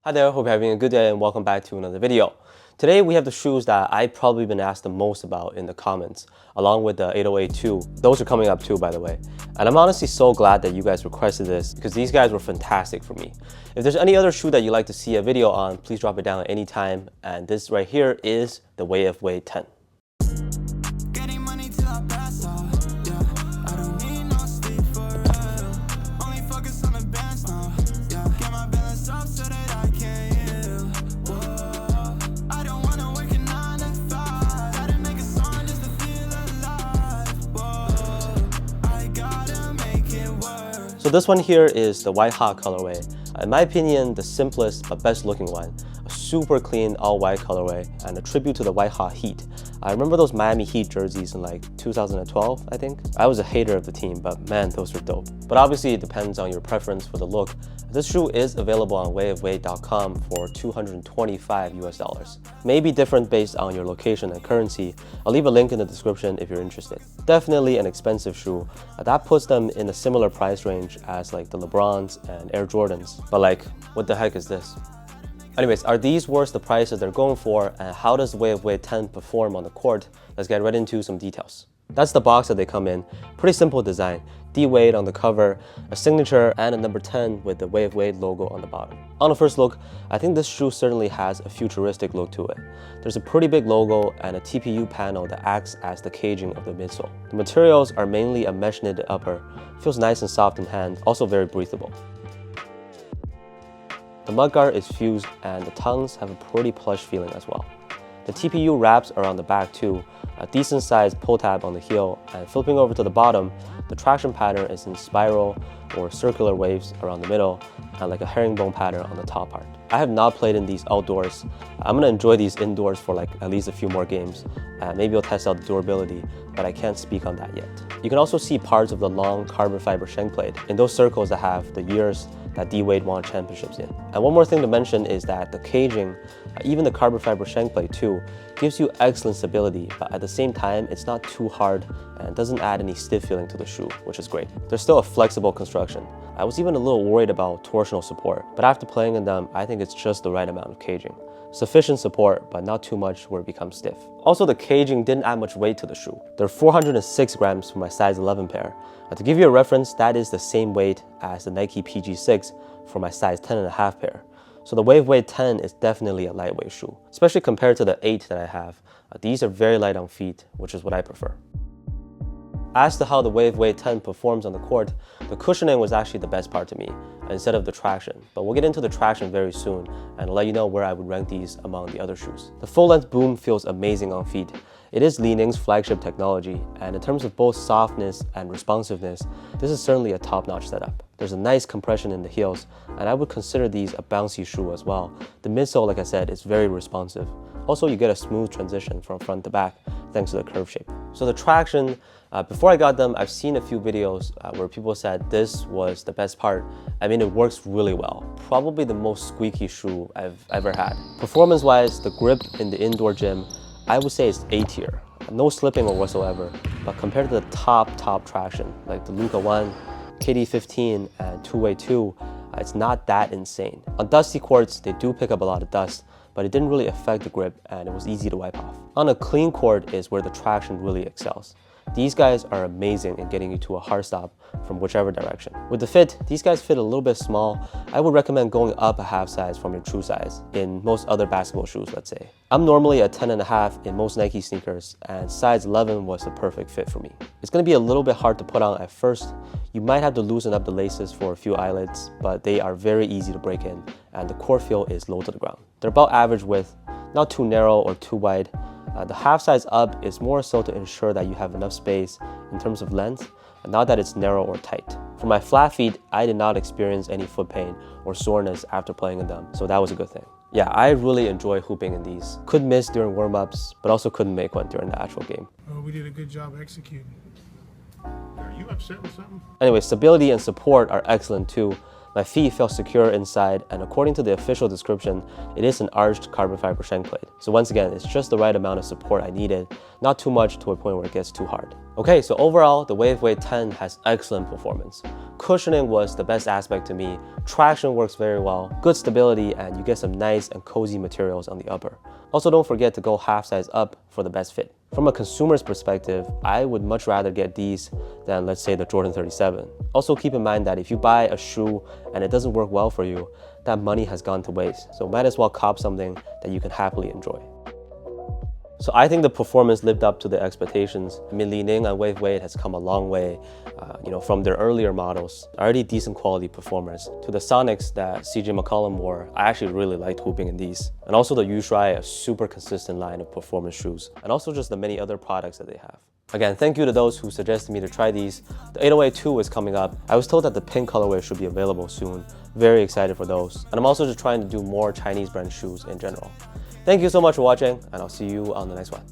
Hi there, hope you're having a good day and welcome back to another video. Today we have the shoes that I've probably been asked the most about in the comments, along with the 808 Those are coming up too, by the way. And I'm honestly so glad that you guys requested this because these guys were fantastic for me. If there's any other shoe that you'd like to see a video on, please drop it down at any time. And this right here is the Wave 10. So this one here is the White Hot colorway. In my opinion, the simplest but best looking one. A super clean all white colorway and a tribute to the White Hot Heat. I remember those Miami Heat jerseys in like 2012, I think. I was a hater of the team, but man, those were dope. But obviously it depends on your preference for the look. This shoe is available on wayofweight.com for $225 US. May be different based on your location and currency. I'll leave a link in the description if you're interested. Definitely an expensive shoe. That puts them in a similar price range as like the LeBrons and Air Jordans. But like, what the heck is this? Anyways, are these worth the prices they're going for, and how does the Wave 10 perform on the court? Let's get right into some details. That's the box that they come in. Pretty simple design. D-Wade on the cover, a signature, and a number 10 with the Wave logo on the bottom. On the first look, I think this shoe certainly has a futuristic look to it. There's a pretty big logo and a TPU panel that acts as the caging of the midsole. The materials are mainly a mesh knitted upper. Feels nice and soft in hand, also very breathable. The mudguard is fused and the tongues have a pretty plush feeling as well. The TPU wraps around the back too, a decent sized pull tab on the heel, and flipping over to the bottom, the traction pattern is in spiral or circular waves around the middle and like a herringbone pattern on the top part. I have not played in these outdoors. I'm gonna enjoy these indoors for like at least a few more games. Maybe I'll test out the durability, but I can't speak on that yet. You can also see parts of the long carbon fiber shank plate in those circles that have the years that D-Wade won championships in. And one more thing to mention is that the caging, even the carbon fiber shank plate too, gives you excellent stability, but at the same time, it's not too hard and doesn't add any stiff feeling to the shoe, which is great. There's still a flexible construction. I was even a little worried about torsional support, but after playing in them, I think it's just the right amount of caging. Sufficient support, but not too much where it becomes stiff. Also, the caging didn't add much weight to the shoe. They're 406 grams for my size 11 pair. To give you a reference, that is the same weight as the Nike PG6 for my size 10.5 pair. So the Wave 10 is definitely a lightweight shoe, especially compared to the 8 that I have. These are very light on feet, which is what I prefer. As to how the Wave 10 performs on the court, the cushioning was actually the best part to me, instead of the traction. But we'll get into the traction very soon and let you know where I would rank these among the other shoes. The full-length boom feels amazing on feet. It is Li-Ning's flagship technology, and in terms of both softness and responsiveness, this is certainly a top-notch setup. There's a nice compression in the heels, and I would consider these a bouncy shoe as well. The midsole, like I said, is very responsive. Also, you get a smooth transition from front to back thanks to the curve shape. So the traction, before I got them, I've seen a few videos where people said this was the best part. I mean, it works really well. Probably the most squeaky shoe I've ever had. Performance-wise, the grip in the indoor gym, I would say it's A tier. No slipping or whatsoever, but compared to the top traction, like the Luka 1, KD 15, and 2A2, it's not that insane. On dusty courts, they do pick up a lot of dust, but it didn't really affect the grip and it was easy to wipe off. On a clean court is where the traction really excels. These guys are amazing in getting you to a hard stop from whichever direction. With the fit, these guys fit a little bit small. I would recommend going up a half size from your true size in most other basketball shoes, let's say. I'm normally a 10.5 in most Nike sneakers, and size 11 was the perfect fit for me. It's gonna be a little bit hard to put on at first. You might have to loosen up the laces for a few eyelets, but they are very easy to break in, and the core feel is low to the ground. They're about average width, not too narrow or too wide. The half size up is more so to ensure that you have enough space in terms of length, and not that it's narrow or tight. For my flat feet, I did not experience any foot pain or soreness after playing in them, so that was a good thing. Yeah, I really enjoy hooping in these. Could miss during warm-ups, but also couldn't make one during the actual game. We did a good job executing. Are you upset with something? Anyway, stability and support are excellent too. My feet felt secure inside, and according to the official description, it is an arched carbon fiber shank plate. So once again, it's just the right amount of support I needed, not too much to a point where it gets too hard. Okay, so overall, the WaveWeight 10 has excellent performance. Cushioning was the best aspect to me, traction works very well, good stability, and you get some nice and cozy materials on the upper. Also, don't forget to go half size up for the best fit. From a consumer's perspective, I would much rather get these than, let's say, the Jordan 37. Also, keep in mind that if you buy a shoe and it doesn't work well for you, that money has gone to waste. So might as well cop something that you can happily enjoy. So I think the performance lived up to the expectations. I mean, Li-Ning and WaveWeight has come a long way, from their earlier models, already decent quality performers, to the Sonics that CJ McCollum wore. I actually really liked hooping in these. And also the Ushuaï, a super consistent line of performance shoes, and also just the many other products that they have. Again, thank you to those who suggested me to try these. The 808 2 is coming up. I was told that the pink colorway should be available soon. Very excited for those. And I'm also just trying to do more Chinese brand shoes in general. Thank you so much for watching, and I'll see you on the next one.